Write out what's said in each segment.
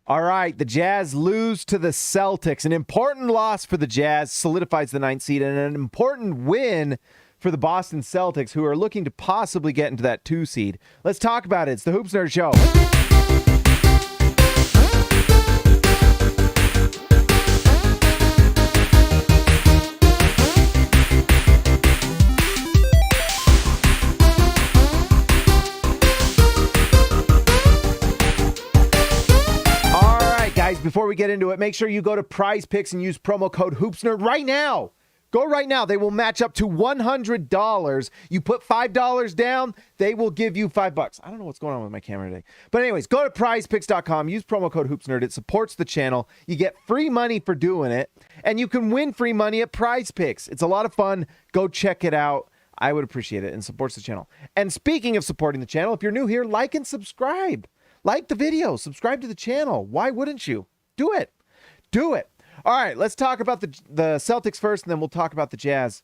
All right, the Jazz lose to the Celtics. An important loss for the Jazz solidifies the 9th seed, and an important win for the Boston Celtics, who are looking to possibly get into that 2 seed. Let's talk about it. It's the Hoops Nerd Show. Before we get into it, make sure you go to Prize Picks and use promo code HoopsNerd right now. Go right now. They will match up to $100. You put $5 down, they will give you $5. I don't know what's going on with my camera today. But anyways, go to prizepicks.com. Use promo code HoopsNerd. It supports the channel. You get free money for doing it, and you can win free money at Prize Picks. It's a lot of fun. Go check it out. I would appreciate it, and supports the channel. And speaking of supporting the channel, if you're new here, like and subscribe. Like the video. Subscribe to the channel. Why wouldn't you? Do it. Do it. All right, let's talk about the Celtics first, and then we'll talk about the Jazz.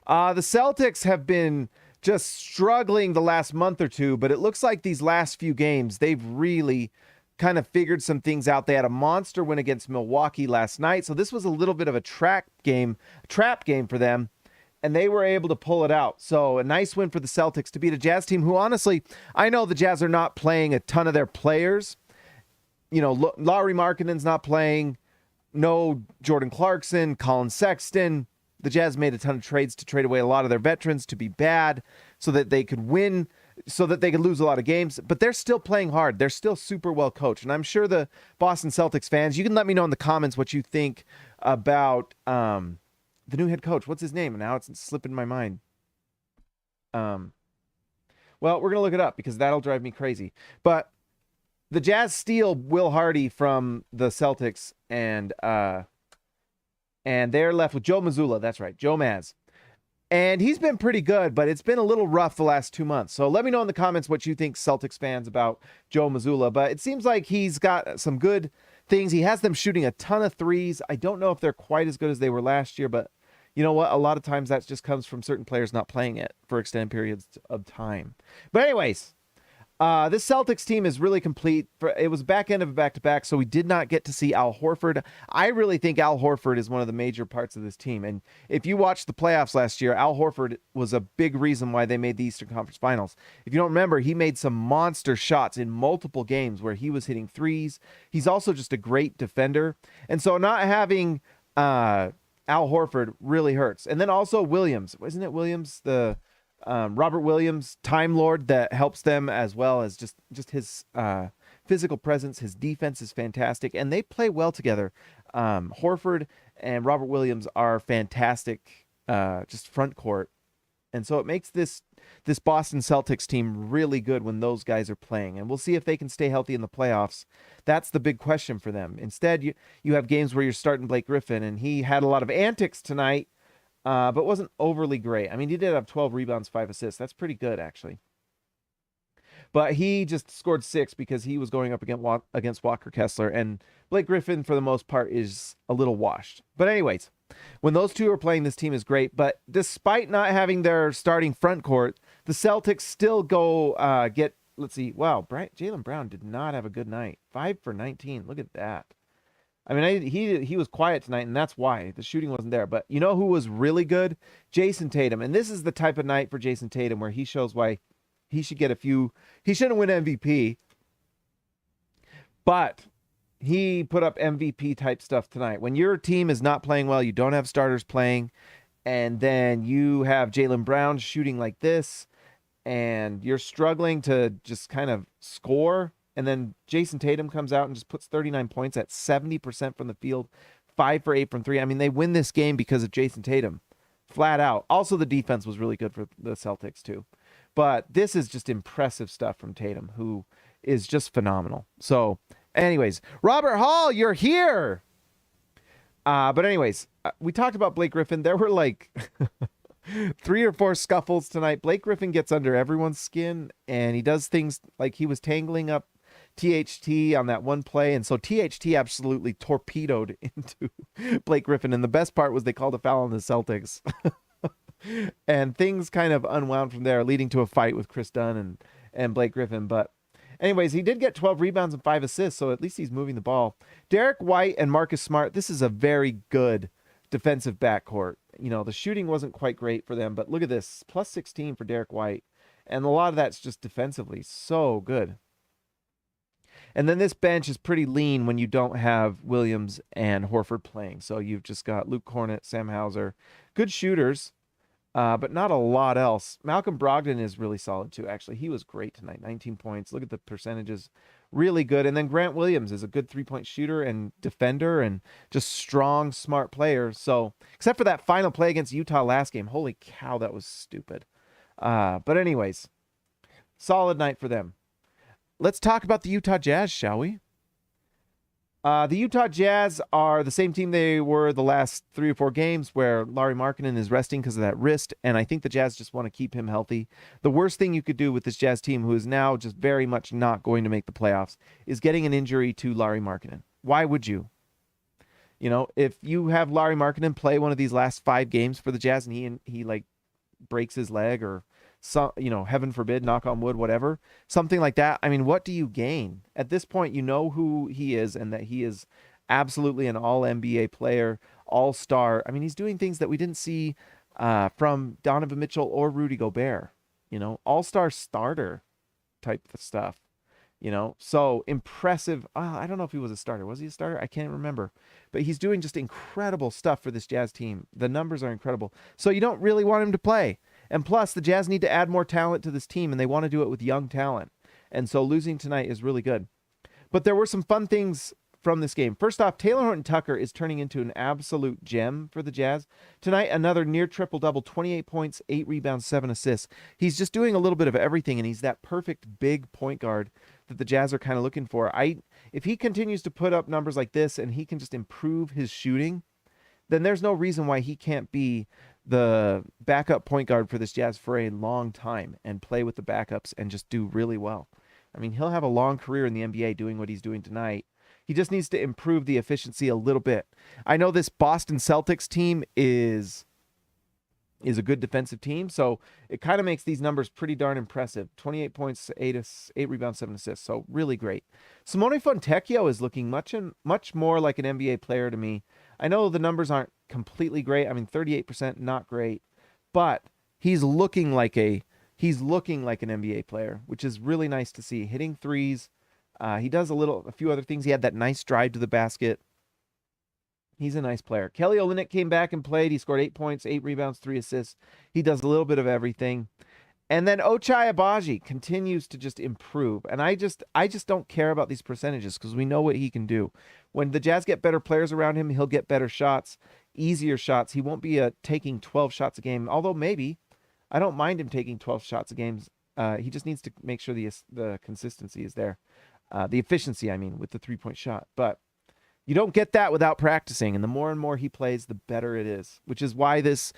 The Celtics have been just struggling the last month or two, but it looks like these last few games, they've really kind of figured some things out. They had a monster win against Milwaukee last night, so this was a little bit of a trap game for them, and they were able to pull it out. So a nice win for the Celtics to beat a Jazz team who, honestly, I know the Jazz are not playing a ton of their players. You know, Lauri Markkanen's not playing. No Jordan Clarkson, Colin Sexton. The Jazz made a ton of trades to trade away a lot of their veterans to be bad so that they could win, so that they could lose a lot of games. But they're still playing hard. They're still super well coached. And I'm sure the Boston Celtics fans, you can let me know in the comments what you think about the new head coach. What's his name? Now it's slipping my mind. Well, we're going to look it up because that'll drive me crazy. But the Jazz steal Will Hardy from the Celtics, and they're left with Joe Mazzulla. That's right, Joe Maz. And he's been pretty good, but it's been a little rough the last 2 months. So let me know in the comments what you think, Celtics fans, about Joe Mazzulla. But it seems like he's got some good things. He has them shooting a ton of threes. I don't know if they're quite as good as they were last year, but you know what? A lot of times that just comes from certain players not playing it for extended periods of time. But anyways, this Celtics team is really complete. It was back end of a back-to-back, so we did not get to see Al Horford. I really think Al Horford is one of the major parts of this team. And if you watched the playoffs last year, Al Horford was a big reason why they made the Eastern Conference Finals. If you don't remember, he made some monster shots in multiple games where he was hitting threes. He's also just a great defender. And so not having Al Horford really hurts. And then also Williams. Isn't it Williams, the Robert Williams, Time Lord, that helps them, as well as just his physical presence. His defense is fantastic, and they play well together. Horford and Robert Williams are fantastic, just front court, and so it makes this Boston Celtics team really good when those guys are playing. And we'll see if they can stay healthy in the playoffs. That's the big question for them. Instead, you have games where you're starting Blake Griffin, and he had a lot of antics tonight. But wasn't overly great. I mean, he did have 12 rebounds, 5 assists. That's pretty good, actually. But he just scored 6 because he was going up against Walker Kessler. And Blake Griffin, for the most part, is a little washed. But anyways, when those two are playing, this team is great. But despite not having their starting front court, the Celtics still go get, let's see, wow, Jaylen Brown did not have a good night. 5 for 19. Look at that. I mean, he was quiet tonight, and that's why. The shooting wasn't there. But you know who was really good? Jayson Tatum. And this is the type of night for Jayson Tatum where he shows why he should get he shouldn't win MVP. But he put up MVP type stuff tonight. When your team is not playing well, you don't have starters playing, and then you have Jaylen Brown shooting like this, and you're struggling to just kind of score. And then Jayson Tatum comes out and just puts 39 points at 70% from the field, 5 for 8 from 3. I mean, they win this game because of Jayson Tatum, flat out. Also, the defense was really good for the Celtics too. But this is just impressive stuff from Tatum, who is just phenomenal. So, anyways, Robert Hall, you're here. But anyways, we talked about Blake Griffin. There were like 3 or 4 scuffles tonight. Blake Griffin gets under everyone's skin, and he does things like he was tangling up THT on that one play, and so THT absolutely torpedoed into Blake Griffin, and the best part was they called a foul on the Celtics. And things kind of unwound from there, leading to a fight with Chris Dunn and Blake Griffin. But Anyways, he did get 12 rebounds and 5 assists, so at least he's moving the ball. Derek White and Marcus Smart, this is a very good defensive backcourt. The shooting wasn't quite great for them, but look at this. Plus 16 for Derek White. And a lot of that's just defensively. So good. And then this bench is pretty lean when you don't have Williams and Horford playing. So you've just got Luke Cornett, Sam Hauser. Good shooters, but not a lot else. Malcolm Brogdon is really solid too, actually. He was great tonight. 19 points. Look at the percentages. Really good. And then Grant Williams is a good three-point shooter and defender and just strong, smart player. So except for that final play against Utah last game. Holy cow, that was stupid. But anyways, solid night for them. Let's talk about the Utah Jazz, shall we? The Utah Jazz are the same team they were the last 3 or 4 games, where Lauri Markkanen is resting because of that wrist, and I think the Jazz just want to keep him healthy. The worst thing you could do with this Jazz team, who is now just very much not going to make the playoffs, is getting an injury to Lauri Markkanen. Why would you? If you have Lauri Markkanen play one of these last 5 games for the Jazz and he like breaks his leg or heaven forbid, knock on wood, whatever, something like that. I mean, what do you gain? At this point, you know who he is and that he is absolutely an all-NBA player, all-star. I mean, he's doing things that we didn't see from Donovan Mitchell or Rudy Gobert, all-star starter type of stuff, so impressive. I don't know if he was a starter. Was he a starter? I can't remember, but he's doing just incredible stuff for this Jazz team. The numbers are incredible. So you don't really want him to play. And plus, the Jazz need to add more talent to this team, and they want to do it with young talent. And so losing tonight is really good. But there were some fun things from this game. First off, Taylor Horton-Tucker is turning into an absolute gem for the Jazz. Tonight, another near triple-double, 28 points, 8 rebounds, 7 assists. He's just doing a little bit of everything, and he's that perfect big point guard that the Jazz are kind of looking for. If he continues to put up numbers like this and he can just improve his shooting, then there's no reason why he can't be the backup point guard for this Jazz for a long time and play with the backups and just do really well. I mean, he'll have a long career in the NBA doing what he's doing tonight. He just needs to improve the efficiency a little bit. I know this Boston Celtics team is a good defensive team, so it kind of makes these numbers pretty darn impressive. 28 points, 8 rebounds, 7 assists, so really great. Simone Fontecchio is looking much more like an NBA player to me. I know the numbers aren't completely great. I mean, 38%, not great, but he's looking like an NBA player, which is really nice to see. Hitting threes. He does a few other things. He had that nice drive to the basket. He's a nice player. Kelly Olynyk came back and played. He scored 8 points, 8 rebounds, 3 assists. He does a little bit of everything. And then Ochai Agbaji continues to just improve. And I just don't care about these percentages because we know what he can do. When the Jazz get better players around him, he'll get better shots, easier shots. He won't be taking 12 shots a game, although maybe. I don't mind him taking 12 shots a game. He just needs to make sure the consistency is there. The efficiency, I mean, with the three-point shot. But you don't get that without practicing, and the more and more he plays, the better it is, which is why this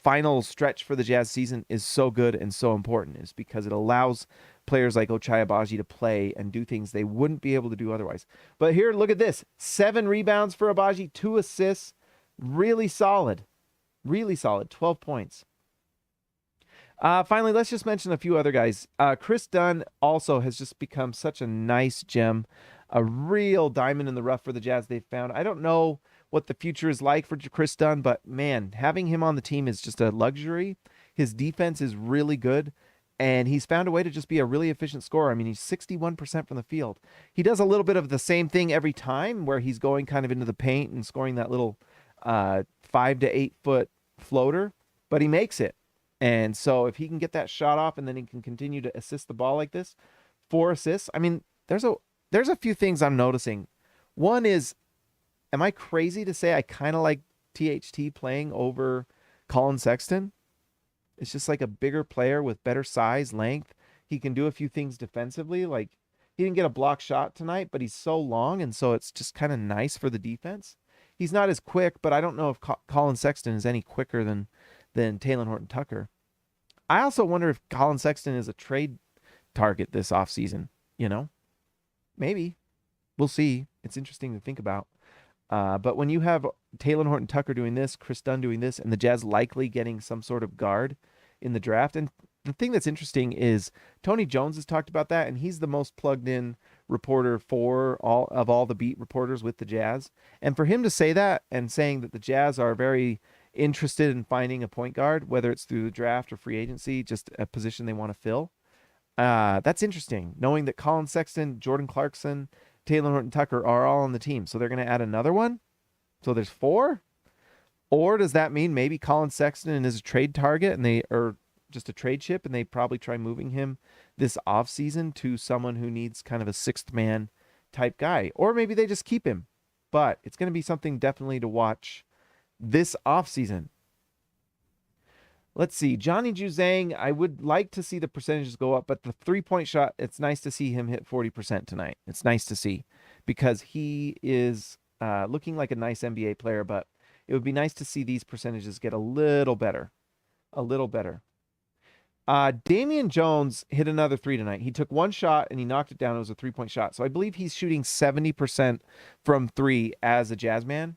final stretch for the Jazz season is so good and so important, is because it allows players like Ochai Agbaji to play and do things they wouldn't be able to do otherwise. But here, look at this. 7 rebounds for Agbaji, 2 assists. Really solid. Really solid. 12 points. Finally, let's just mention a few other guys. Chris Dunn also has just become such a nice gem, a real diamond in the rough for the Jazz they've found. I don't know what the future is like for Chris Dunn, but man, having him on the team is just a luxury. His defense is really good, and he's found a way to just be a really efficient scorer. I mean, he's 61% from the field. He does a little bit of the same thing every time, where he's going kind of into the paint and scoring that little 5 to 8 foot floater, but he makes it. And so if he can get that shot off and then he can continue to assist the ball like this, 4 assists. I mean, there's a few things I'm noticing. One is, am I crazy to say I kind of like THT playing over Colin Sexton? It's just like a bigger player with better size, length. He can do a few things defensively. Like, he didn't get a block shot tonight, but he's so long, and so it's just kind of nice for the defense. He's not as quick, but I don't know if Colin Sexton is any quicker than Taylor Horton-Tucker. I also wonder if Colin Sexton is a trade target this offseason, Maybe. We'll see. It's interesting to think about. But when you have Taylor Horton-Tucker doing this, Chris Dunn doing this, and the Jazz likely getting some sort of guard in the draft, and The thing that's interesting is Tony Jones has talked about that, and he's the most plugged in reporter for all the beat reporters with the Jazz. And for him to say that and saying that the Jazz are very interested in finding a point guard, whether it's through the draft or free agency, just a position they want to fill, that's interesting. Knowing that Colin Sexton, Jordan Clarkson, Taylor Horton-Tucker are all on the team. So they're going to add another one. So there's 4. Or does that mean maybe Colin Sexton is a trade target and they are just a trade chip, and they probably try moving him this offseason to someone who needs kind of a sixth man type guy? Or maybe they just keep him. But it's going to be something definitely to watch this offseason. Let's see. Johnny Juzang, I would like to see the percentages go up, but the three-point shot, it's nice to see him hit 40% tonight. It's nice to see because he is looking like a nice NBA player, but it would be nice to see these percentages get a little better. A little better. Damian Jones hit another 3 tonight. He took 1 shot and he knocked it down. It was a 3-point shot. So I believe he's shooting 70% from 3 as a Jazz man.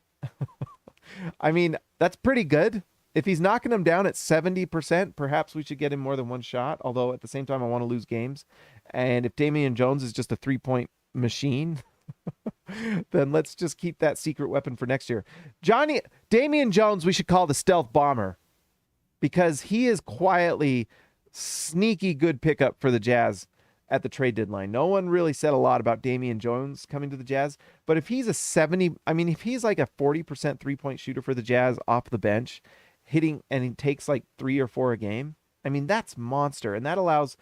I mean, that's pretty good. If he's knocking them down at 70%, perhaps we should get him more than 1 shot. Although at the same time, I want to lose games. And if Damian Jones is just a 3-point machine, then let's just keep that secret weapon for next year. Damian Jones, we should call the stealth bomber because he is quietly sneaky good pickup for the Jazz at the trade deadline. No one really said a lot about Damian Jones coming to the Jazz, but if he's if he's like a 40% 3-point shooter for the Jazz off the bench, hitting, and he takes like 3 or 4 a game, I mean, that's monster. And that allows,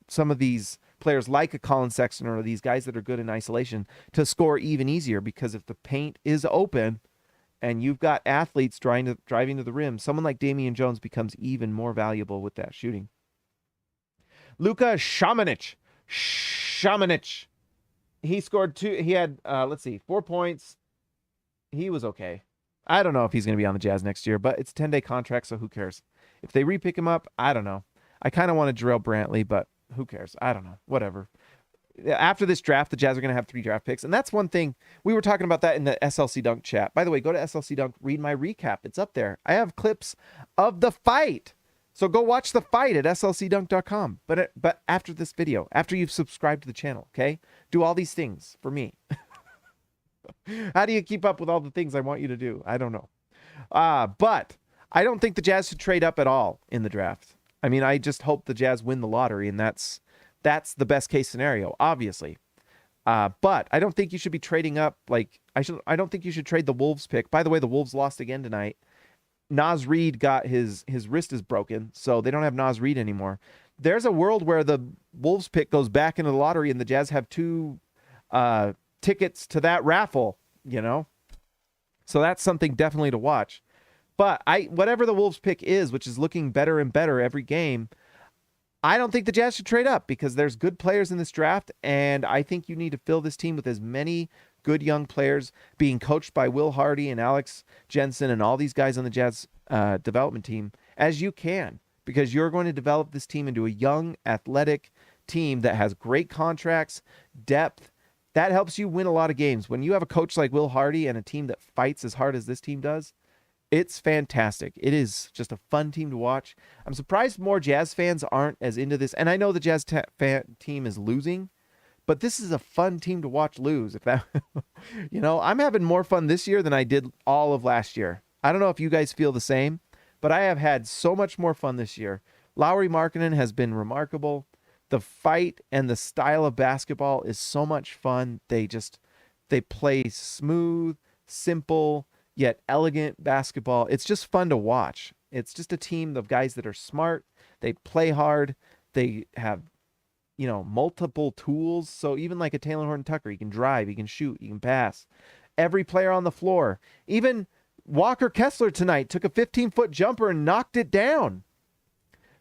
some of these players like a Colin Sexton or these guys that are good in isolation to score even easier, because if the paint is open and you've got athletes driving to the rim, someone like Damian Jones becomes even more valuable with that shooting. Luka Šamanić. He scored 2. He had, 4 points. He was okay. I don't know if he's going to be on the Jazz next year, but it's a 10-day contract, so who cares? If they re-pick him up, I don't know. I kind of want to Jarrell Brantley, but who cares? I don't know. Whatever. After this draft, the Jazz are going to have 3 draft picks. And that's one thing. We were talking about that in the SLC Dunk chat. By the way, go to SLC Dunk, read my recap. It's up there. I have clips of the fight. So go watch the fight at slcdunk.com. But after this video, after you've subscribed to the channel, okay? Do all these things for me. How do you keep up with all the things I want you to do? I don't know. But I don't think the Jazz should trade up at all in the draft. I mean, I just hope the Jazz win the lottery, and that's the best case scenario, obviously. But I don't think you should be trading up. I don't think you should trade the Wolves pick. By the way, the Wolves lost again tonight. Naz Reid got his wrist is broken, so they don't have Naz Reid anymore. There's a world where the Wolves pick goes back into the lottery and the Jazz have 2 tickets to that raffle, So that's something definitely to watch. But whatever the Wolves pick is, which is looking better and better every game, I don't think the Jazz should trade up because there's good players in this draft, and I think you need to fill this team with as many good young players being coached by Will Hardy and Alex Jensen and all these guys on the Jazz development team as you can, because you're going to develop this team into a young, athletic team that has great contracts, depth. That helps you win a lot of games. When you have a coach like Will Hardy and a team that fights as hard as this team does, it's fantastic. It is just a fun team to watch. I'm surprised more Jazz fans aren't as into this. And I know the Jazz team is losing, but this is a fun team to watch lose. If that, I'm having more fun this year than I did all of last year. I don't know if you guys feel the same, but I have had so much more fun this year. Lauri Markkanen has been remarkable. The fight and the style of basketball is so much fun. They play smooth, simple, yet elegant basketball. It's just fun to watch. It's just a team of guys that are smart. They play hard. They have, multiple tools. So even like a Taylor Horton-Tucker, he can drive, he can shoot, he can pass. Every player on the floor. Even Walker Kessler tonight took a 15-foot jumper and knocked it down.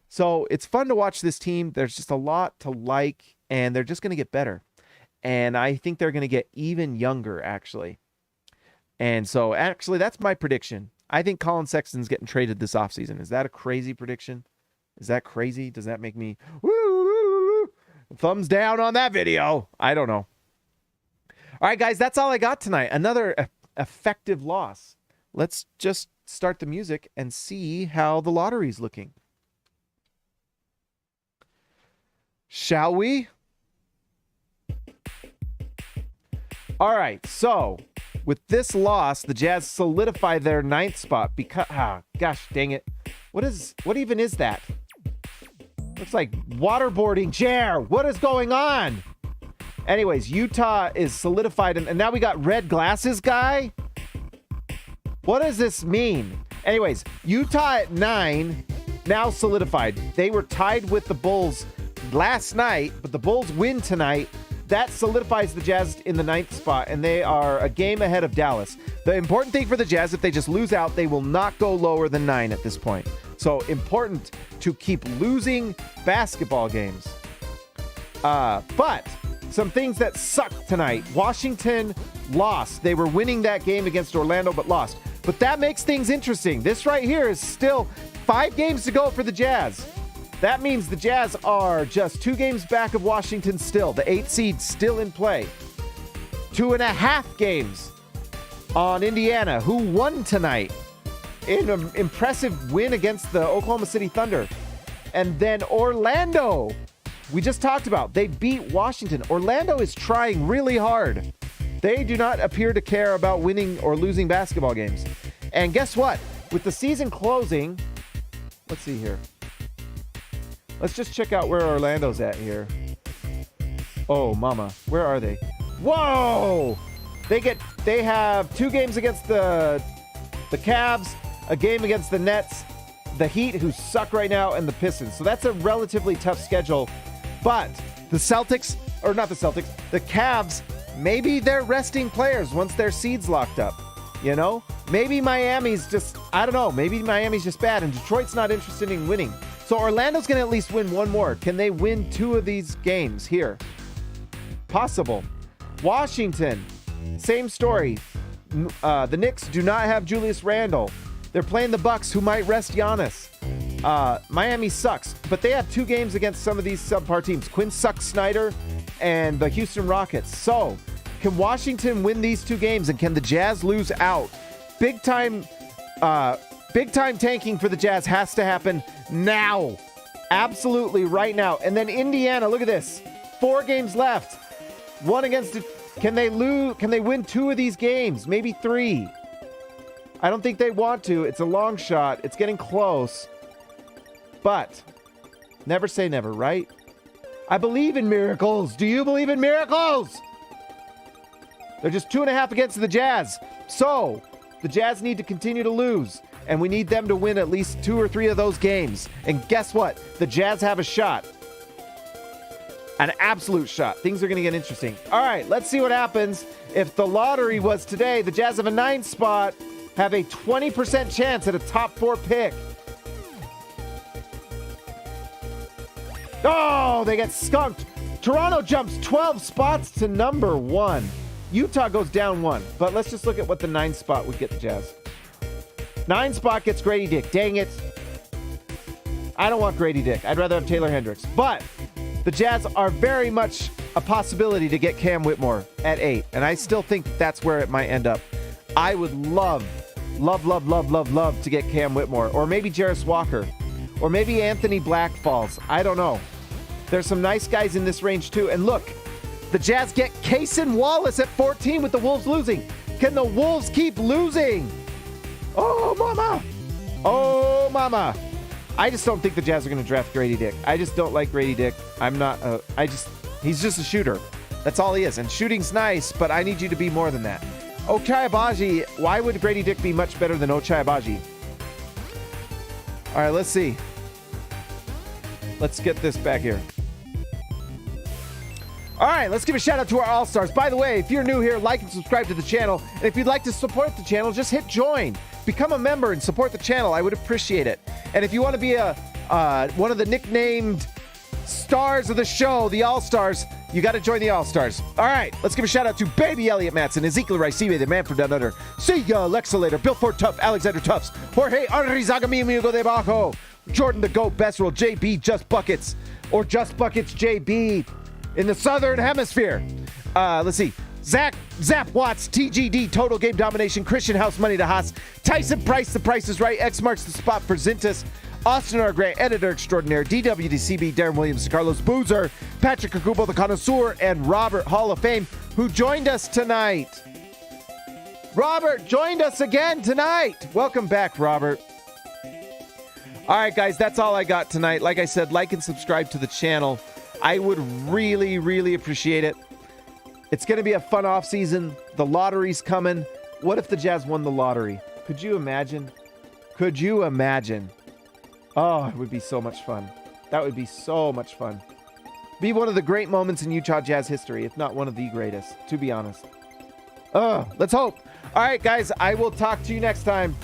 So it's fun to watch this team. There's just a lot to like, and they're just going to get better. And I think they're going to get even younger, actually. And so, actually, that's my prediction. I think Colin Sexton's getting traded this offseason. Is that a crazy prediction? Is that crazy? Does that make me thumbs down on that video? I don't know. All right, guys, that's all I got tonight. Another effective loss. Let's just start the music and see how the lottery's looking. Shall we? All right, so with this loss, the Jazz solidify their 9th spot because, gosh dang it. What even is that? Looks like waterboarding chair. What is going on? Anyways, Utah is solidified, and now we got red glasses guy. What does this mean? Anyways, Utah at 9, now solidified. They were tied with the Bulls last night, but the Bulls win tonight. That solidifies the Jazz in the 9th spot, and they are a game ahead of Dallas. The important thing for the Jazz, if they just lose out, they will not go lower than 9 at this point. So important to keep losing basketball games. But some things that sucked tonight. Washington lost. They were winning that game against Orlando, but lost. But that makes things interesting. This right here is still 5 games to go for the Jazz. That means the Jazz are just 2 games back of Washington still. The 8th seed still in play. 2.5 games on Indiana, who won tonight in an impressive win against the Oklahoma City Thunder. And then Orlando, we just talked about. They beat Washington. Orlando is trying really hard. They do not appear to care about winning or losing basketball games. And guess what? With the season closing, let's see here. Let's just check out where Orlando's at here. Oh, mama. Where are they? Whoa! They have 2 games against the Cavs, a game against the Nets, the Heat, who suck right now, and the Pistons. So that's a relatively tough schedule. But the Celtics, or not the Celtics, the Cavs, maybe they're resting players once their seed's locked up. You know? Maybe Miami's just, I don't know. Maybe Miami's just bad, and Detroit's not interested in winning. So Orlando's going to at least win 1 more. Can they win 2 of these games here? Possible. Washington, same story. The Knicks do not have Julius Randle. They're playing the Bucks, who might rest Giannis. Miami sucks, but they have 2 games against some of these subpar teams. Quinn Snyder and the Houston Rockets. So, can Washington win these 2 games, and can the Jazz lose out? Big time tanking for the Jazz has to happen now. Absolutely right now. And then Indiana, look at this. 4 games left. 1 against it. Can they win 2 of these games? Maybe 3. I don't think they want to. It's a long shot. It's getting close. But never say never, right? I believe in miracles. Do you believe in miracles? They're just 2.5 against the Jazz. So the Jazz need to continue to lose, and we need them to win at least 2 or 3 of those games. And guess what? The Jazz have a shot. An absolute shot. Things are going to get interesting. All right, let's see what happens. If the lottery was today, the Jazz have a 9th spot, have a 20% chance at a top 4 pick. Oh, they get skunked. Toronto jumps 12 spots to number 1. Utah goes down 1. But let's just look at what the 9th spot would get the Jazz. 9 spot gets Grady Dick. Dang it. I don't want Grady Dick. I'd rather have Taylor Hendricks. But the Jazz are very much a possibility to get Cam Whitmore at 8. And I still think that's where it might end up. I would love to get Cam Whitmore. Or maybe Jarris Walker. Or maybe Anthony Black falls. I don't know. There's some nice guys in this range too. And look, the Jazz get Cason Wallace at 14 with the Wolves losing. Can the Wolves keep losing? Oh, mama. Oh, mama. I just don't think the Jazz are going to draft Grady Dick. I just don't like Grady Dick. He's just a shooter. That's all he is. And shooting's nice, but I need you to be more than that. Ochai Agbaji, why would Grady Dick be much better than Ochai Agbaji? All right, let's see. Let's get this back here. All right, let's give a shout out to our All-Stars. By the way, if you're new here, like and subscribe to the channel. And if you'd like to support the channel, just hit join. Become a member and support the channel. I would appreciate it. And if you want to be one of the nicknamed stars of the show, the All-Stars, you got to join the All-Stars. All right, let's give a shout out to Baby Elliott Matson, Ezekiel Raicibe, the man from down under. See ya, Alexa Later, Bill Ford Tough, Alexander Tufts, Jorge Arrizaga, mi amigo de bajo, Jordan the Goat, Bessroll, JB, Just Buckets, or Just Buckets JB in the Southern Hemisphere. Let's see. Zap Watts, TGD, Total Game Domination, Christian House, Money to Haas, Tyson Price, The Price is Right, X marks the spot for Zintas, Austin R. Gray, editor extraordinaire, DWDCB, Darren Williams, Carlos Boozer, Patrick Kakubo, the connoisseur, and Robert Hall of Fame, who joined us tonight. Robert joined us again tonight. Welcome back, Robert. All right, guys, that's all I got tonight. Like I said, like and subscribe to the channel. I would really, really appreciate it. It's going to be a fun offseason. The lottery's coming. What if the Jazz won the lottery? Could you imagine? Could you imagine? Oh, it would be so much fun. That would be so much fun. Be one of the great moments in Utah Jazz history, if not one of the greatest, to be honest. Let's hope. All right, guys, I will talk to you next time.